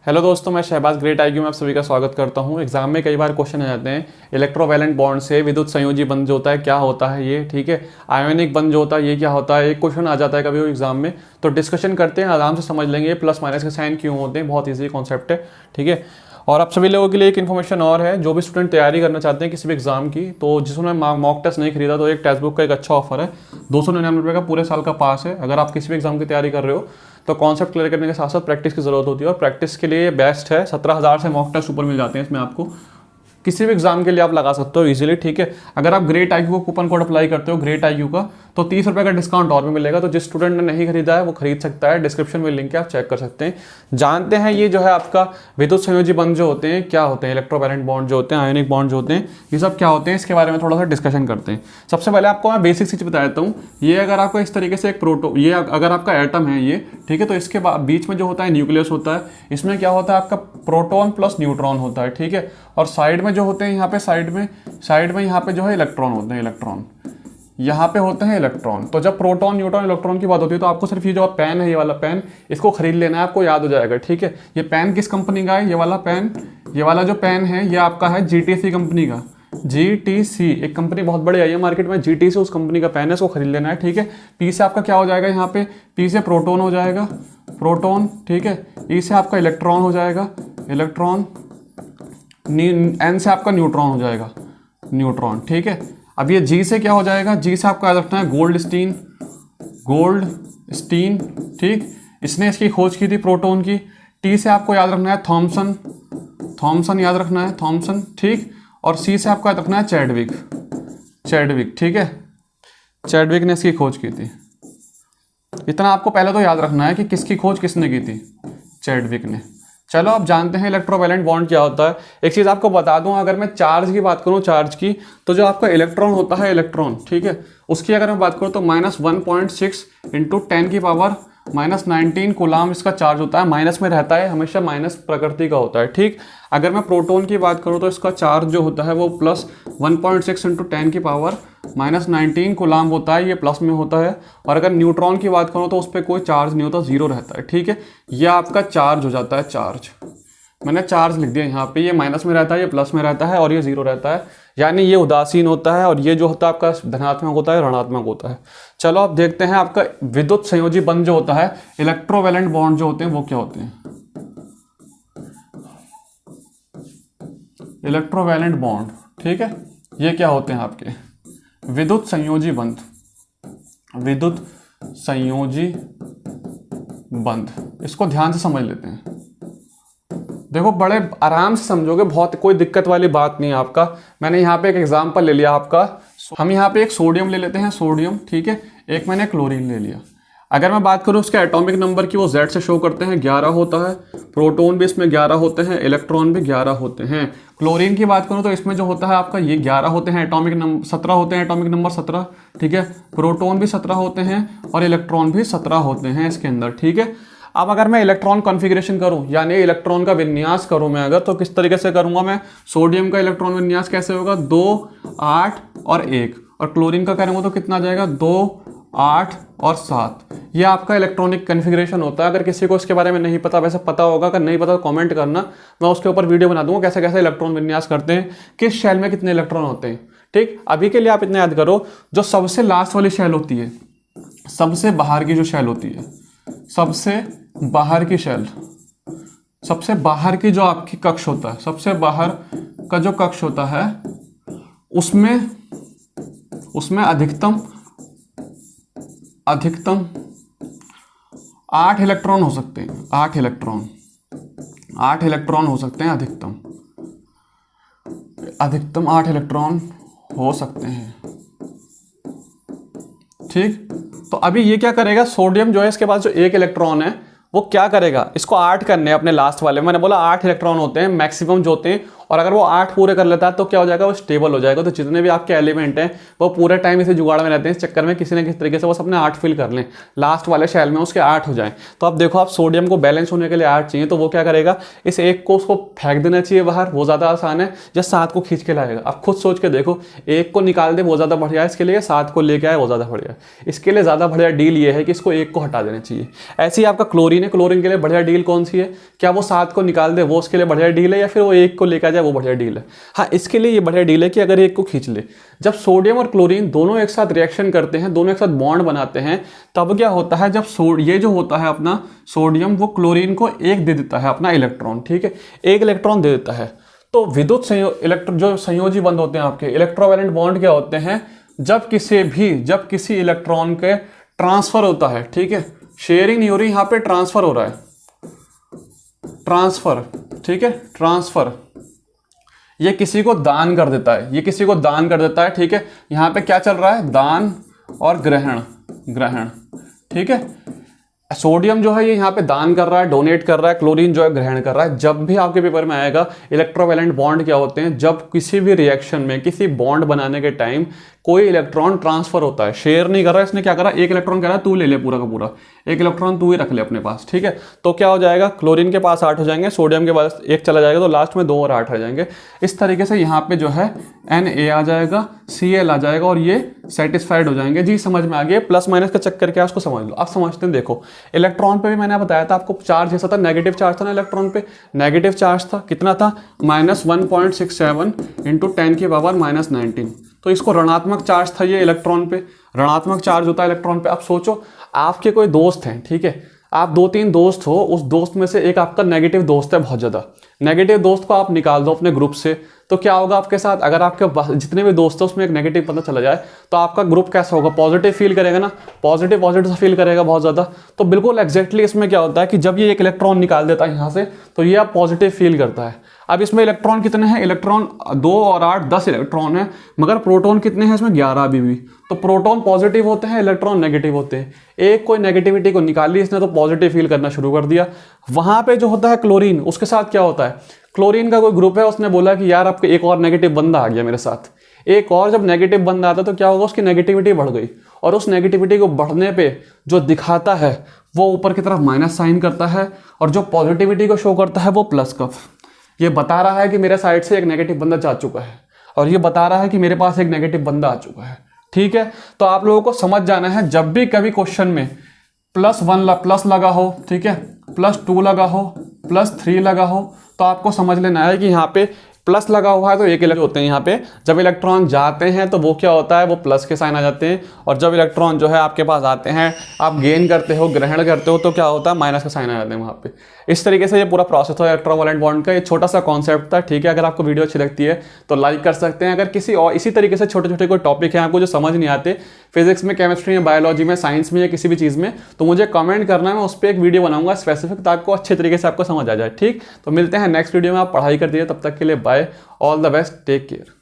Hello दोस्तों, मैं Shahbaz great IQ में आप सभी का स्वागत करता हूं। एग्जाम में कई बार क्वेश्चन आ जाते हैं इलेक्ट्रोवैलेंट बॉन्ड से विद्युत संयोजी बंध जो होता है क्या होता है ये, ठीक है। आयोनिक बंध जो होता है ये क्या होता है, एक क्वेश्चन आ जाता है कभी एग्जाम में। तो डिस्कशन करते हैं, आराम से समझ लेंगे प्लस माइनस के साइन क्यों होते हैं, बहुत ईजी कॉन्सेप्ट है, ठीक है। और आप सभी लोगों के लिए एक इन्फॉर्मेशन और है, जो भी स्टूडेंट तैयारी करना चाहते हैं किसी भी एग्जाम की, तो जिसने मॉक टेस्ट नहीं खरीदा तो एक टेक्स्ट बुक का एक अच्छा ऑफर है, 299 रुपये का पूरे साल का पास है। अगर आप किसी भी एग्जाम की तैयारी कर रहे हो तो कॉन्सेप्ट क्लियर करने के साथ साथ प्रैक्टिस की जरूरत होती है, और प्रैक्टिस के लिए बेस्ट है। 17,000 से मॉक टेस्ट ऊपर मिल जाते हैं इसमें आपको, किसी भी एग्जाम के लिए आप लगा सकते हो इजीली, ठीक है। अगर आप ग्रेट आईक्यू को कूपन कोड अप्लाई करते हो ग्रेट आईक्यू का, तो 30 रुपये का डिस्काउंट और भी मिलेगा। तो जिस स्टूडेंट ने नहीं खरीदा है वो खरीद सकता है, डिस्क्रिप्शन में लिंक है, आप चेक कर सकते हैं। जानते हैं ये जो है आपका विद्युत संयोजी बंध जो होते हैं क्या होते हैं, इलेक्ट्रोवैलेंट बॉन्ड जो होते हैं, आयोनिक बॉन्ड जो होते हैं, ये सब क्या होते हैं, इसके बारे में थोड़ा सा डिस्कशन करते हैं। सबसे पहले आपको मैं बेसिक चीज बता देता हूँ। ये अगर आपको इस तरीके से एक ये अगर आपका एटम है ये, ठीक है, तो इसके बीच में जो होता है न्यूक्लियस होता है। इसमें क्या होता है आपका प्रोटॉन प्लस न्यूट्रॉन होता है, ठीक है। और साइड में जो होते हैं यहाँ पे साइड में यहाँ पे जो है इलेक्ट्रॉन होते हैं, इलेक्ट्रॉन यहाँ पे होते हैं इलेक्ट्रॉन। तो जब प्रोटॉन न्यूट्रॉन इलेक्ट्रॉन की बात होती है तो आपको सिर्फ ये जो पेन है, ये वाला पेन, इसको खरीद लेना है, आपको याद हो जाएगा, ठीक है। ये पेन किस कंपनी का है, ये वाला पेन, ये वाला जो पेन है ये आपका है GTC कंपनी का। GTC एक कंपनी बहुत बड़ी आई है मार्केट में, GTC उस कंपनी का पेन है, इसको खरीद लेना है, ठीक है। पी से आपका क्या हो जाएगा, यहाँ पे पी से प्रोटॉन हो जाएगा, प्रोटॉन, ठीक है। ई से आपका इलेक्ट्रॉन हो जाएगा, इलेक्ट्रॉन। एन से आपका न्यूट्रॉन हो जाएगा, न्यूट्रॉन, ठीक है। अब ये जी से क्या हो जाएगा, जी से आपको याद रखना है गोल्ड स्टीन, ठीक। इसने इसकी खोज की थी प्रोटॉन की। टी से आपको याद रखना है थॉमसन याद रखना है, थॉमसन, ठीक। और सी से आपको याद रखना है चैडविक, ठीक है। चैडविक ने इसकी खोज की थी। इतना आपको पहले तो याद रखना है कि किसकी खोज किसने की थी, चैडविक ने। चलो अब जानते हैं इलेक्ट्रोवैलेंट बॉन्ड क्या होता है। एक चीज़ आपको बता दूं, अगर मैं चार्ज की बात करूं, चार्ज की, तो जो आपका इलेक्ट्रॉन होता है, इलेक्ट्रॉन, ठीक है, उसकी अगर मैं बात करूं तो -1.6 × 10⁻⁻19 कूलाम इसका चार्ज होता है। माइनस में रहता है हमेशा, माइनस प्रकृति का होता है, ठीक। अगर मैं प्रोटॉन की बात करूं तो इसका चार्ज जो होता है वो +1.6 × 10⁻⁻19 कूलाम होता है, ये प्लस में होता है। और अगर न्यूट्रॉन की बात करूं तो उस पर कोई चार्ज नहीं होता, जीरो रहता है, ठीक है। ये आपका चार्ज हो जाता है, चार्ज, मैंने चार्ज लिख दिया यहाँ पे, ये माइनस में रहता है, ये प्लस में रहता है, और ये जीरो रहता है, यानी ये उदासीन होता है, और ये जो होता है आपका धनात्मक होता है, ऋणात्मक होता है। चलो अब देखते हैं आपका विद्युत संयोजी बंध जो होता है, इलेक्ट्रोवैलेंट बॉन्ड जो होते हैं वो क्या होते हैं। इलेक्ट्रोवैलेंट बॉन्ड, ठीक है, ये क्या होते हैं आपके विद्युत संयोजी बंध, विद्युत संयोजी बंध। इसको ध्यान से समझ लेते हैं, देखो बड़े आराम से समझोगे, बहुत कोई दिक्कत वाली बात नहीं है आपका। मैंने यहाँ पे एक एग्जांपल ले लिया आपका, हम यहाँ पे एक सोडियम ले लेते हैं, सोडियम, ठीक है, एक मैंने क्लोरीन ले लिया। अगर मैं बात करूँ उसके एटॉमिक नंबर की, वो Z से शो करते हैं, 11 होता है। प्रोटॉन भी इसमें 11 होते हैं, इलेक्ट्रॉन भी 11 होते हैं। क्लोरीन की बात करूँ तो इसमें जो होता है आपका ये 11 होते हैं, एटॉमिक नंबर 17 होते हैं, एटॉमिक नंबर 17, ठीक है। प्रोटॉन भी 17 होते हैं और इलेक्ट्रॉन भी 17 होते हैं इसके अंदर, ठीक है। अब अगर मैं इलेक्ट्रॉन कॉन्फ़िगरेशन करूं, यानी इलेक्ट्रॉन का विन्यास करूं मैं अगर, तो किस तरीके से करूंगा मैं। सोडियम का इलेक्ट्रॉन विन्यास कैसे होगा, 2, 8 और 1। और क्लोरीन का करेंगे तो कितना आ जाएगा, 2, 8 और 7। ये आपका इलेक्ट्रॉनिक कॉन्फ़िगरेशन होता है। अगर किसी को इसके बारे में नहीं पता, वैसे पता होगा, अगर नहीं पता तो कमेंट करना, मैं उसके ऊपर वीडियो बना दूंगा कैसे कैसे इलेक्ट्रॉन विन्यास करते हैं, किस शेल में कितने इलेक्ट्रॉन होते हैं, ठीक। अभी के लिए आप इतना याद करो, जो सबसे लास्ट वाली शेल होती है, सबसे बाहर की जो शेल होती है, सबसे बाहर की शेल, सबसे बाहर की जो आपकी कक्ष होता है, सबसे बाहर का जो कक्ष होता है, उसमें अधिकतम 8 इलेक्ट्रॉन हो सकते हैं, 8 इलेक्ट्रॉन हो सकते हैं, अधिकतम 8 इलेक्ट्रॉन हो सकते हैं, ठीक। तो अभी ये क्या करेगा, सोडियम जो है इसके पास जो 1 इलेक्ट्रॉन है वो क्या करेगा, इसको 8 करने हैं अपने लास्ट वाले, मैंने बोला 8 इलेक्ट्रॉन होते हैं मैक्सिमम जो होते हैं, और अगर वो 8 पूरे कर लेता है तो क्या हो जाएगा, वो स्टेबल हो जाएगा। तो जितने भी आपके एलिमेंट हैं वो पूरे टाइम इसे जुगाड़ में रहते हैं, इस चक्कर में किसी न किसी तरीके से वो अपने 8 फिल कर लें, लास्ट वाले शेल में उसके 8 हो जाएं। तो अब देखो, आप सोडियम को बैलेंस होने के लिए 8 चाहिए, तो वो क्या करेगा, इस एक को उसको फेंक देना चाहिए बाहर, वो ज़्यादा आसान है, या 7 को खींच के लाएगा। आप खुद सोच के देखो, एक को निकाल दे वो ज़्यादा बढ़िया है इसके लिए, 7 को लेके आए वो ज़्यादा बढ़िया है। इसके लिए ज़्यादा बढ़िया डील ये है कि इसको 1 को हटा देना चाहिए। ऐसे ही आपका क्लोरीन है, क्लोरीन के लिए बढ़िया डील कौन सी है, क्या वो 7 को निकाल दे वो उसके लिए बढ़िया डील है, या फिर वो 1 को लेकर जाए वो बढ़िया डील है। हाँ, इसके लिए ये बढ़िया डील है कि अगर 1 को खींच ले। जब सोडियम और क्लोरीन दोनों एक साथ रिएक्शन करते हैं, दोनों एक साथ बॉन्ड बनाते हैं, तब क्या होता है, जब ये जो होता है अपना सोडियम, वो क्लोरीन को 1 दे देता है अपना इलेक्ट्रॉन, ठीक है, 1 इलेक्ट्रॉन दे देता है। तो विद्युत जो संयोजी बंध होते हैं आपके, इलेक्ट्रोवैलेंट बॉन्ड क्या होते हैं, जब किसी इलेक्ट्रॉन के ट्रांसफर होता है, ठीक है, शेयरिंग नहीं हो रही, यहाँ पे ट्रांसफर हो रहा है, ट्रांसफर, ठीक है, ट्रांसफर, ये किसी को दान कर देता है, ये किसी को दान कर देता है, ठीक है। यहाँ पे क्या चल रहा है, दान और ग्रहण, ठीक है। सोडियम जो है ये यहाँ पे दान कर रहा है, डोनेट कर रहा है, क्लोरीन जो है ग्रहण कर रहा है। जब भी आपके पेपर में आएगा इलेक्ट्रोवैलेंट बॉन्ड क्या होते हैं, जब किसी भी रिएक्शन में, किसी बॉन्ड बनाने के टाइम कोई इलेक्ट्रॉन ट्रांसफर होता है, शेयर नहीं कर रहा है, इसने क्या करा, 1 इलेक्ट्रॉन कह रहा है तू ले ले पूरा का पूरा, 1 इलेक्ट्रॉन तू ही रख ले अपने पास, ठीक है। तो क्या हो जाएगा, क्लोरीन के पास 8 हो जाएंगे, सोडियम के पास 1 चला जाएगा, तो लास्ट में 2 और 8 रह जाएंगे। इस तरीके से यहाँ पे जो है Na आ जाएगा, Cl आ जाएगा, और ये सेटिस्फाइड हो जाएंगे। जी समझ में आ गया, प्लस माइनस का चक्कर क्या है उसको समझ लो। आप समझते हैं, देखो इलेक्ट्रॉन पे भी मैंने बताया था आपको, चार्ज ऐसा था, नेगेटिव चार्ज था ना इलेक्ट्रॉन पे, नेगेटिव चार्ज था, कितना था, -1.67 × 10⁻⁻19। तो इसको ऋणात्मक चार्ज था ये इलेक्ट्रॉन पे, ऋणात्मक चार्ज होता है इलेक्ट्रॉन पे। आप सोचो, आपके कोई दोस्त हैं, ठीक है, आप 2-3 दोस्त हो, उस दोस्त में से एक आपका नेगेटिव दोस्त है बहुत ज़्यादा, नेगेटिव दोस्त को आप निकाल दो अपने ग्रुप से, तो क्या होगा आपके साथ, अगर आपके जितने भी दोस्त हैं उसमें एक नेगेटिव पता चला जाए, तो आपका ग्रुप कैसा होगा, पॉजिटिव फील करेगा ना, पॉजिटिव सा फील करेगा बहुत ज़्यादा। तो बिल्कुल एग्जैक्टली इसमें क्या होता है कि जब ये 1 इलेक्ट्रॉन निकाल देता है यहाँ से, तो ये आप पॉजिटिव फील करता है। अब इसमें इलेक्ट्रॉन कितने हैं, इलेक्ट्रॉन 2 और 8 10 इलेक्ट्रॉन है, मगर प्रोटॉन कितने हैं इसमें, 11 अभी भी। तो प्रोटॉन पॉजिटिव होते हैं, इलेक्ट्रॉन नेगेटिव होते हैं। एक कोई नेगेटिविटी को निकाल ली इसने, तो पॉजिटिव फील करना शुरू कर दिया। वहां पे जो होता है क्लोरीन, उसके साथ क्या होता है, क्लोरीन का कोई ग्रुप है, उसने बोला कि यार आपके एक और नेगेटिव बंदा आ गया मेरे साथ। एक और जब नेगेटिव बंदा आता है तो क्या होगा, उसकी नेगेटिविटी बढ़ गई, और उस नेगेटिविटी को बढ़ने पे जो दिखाता है वो ऊपर की तरफ माइनस साइन करता है, और जो पॉजिटिविटी को शो करता है वो प्लस का। ये बता रहा है कि मेरे साइड से एक नेगेटिव बंदा जा चुका है, और ये बता रहा है कि मेरे पास एक नेगेटिव बंदा आ चुका है, ठीक है। तो आप लोगों को समझ जाना है, जब भी कभी क्वेश्चन में +1 प्लस लगा हो, ठीक है, +2 लगा हो, +3 लगा हो, तो आपको समझ लेना है कि यहाँ पे प्लस लगा हुआ है तो 1 इलेक्ट्रॉन होते हैं। यहाँ पे जब इलेक्ट्रॉन जाते हैं तो वो क्या होता है, वो प्लस के साइन आ जाते हैं, और जब इलेक्ट्रॉन जो है आपके पास आते हैं, आप गेन करते हो, ग्रहण करते हो, तो क्या होता है, माइनस का साइन आ जाते हैं वहाँ पे। इस तरीके से ये पूरा प्रोसेस है इलेक्ट्रोवैलेंट बॉन्ड का। ये छोटा सा कॉन्सेप्ट था, ठीक है। अगर आपको वीडियो अच्छी लगती है तो लाइक कर सकते हैं। अगर किसी और इसी तरीके से छोटे छोटे कोई टॉपिक है आपको जो समझ नहीं आते, फिजिक्स में, केमिस्ट्री में, बायोलॉजी में, साइंस में या किसी भी चीज़ में, तो मुझे कमेंट करना है, मैं उस पर एक वीडियो बनाऊंगा स्पेसिफिक, ताकि अच्छे तरीके से आपको समझ आ जाए, ठीक। तो मिलते हैं नेक्स्ट वीडियो में। आप पढ़ाई कर दीजिए, तब तक के लिए bye, all the best, take care.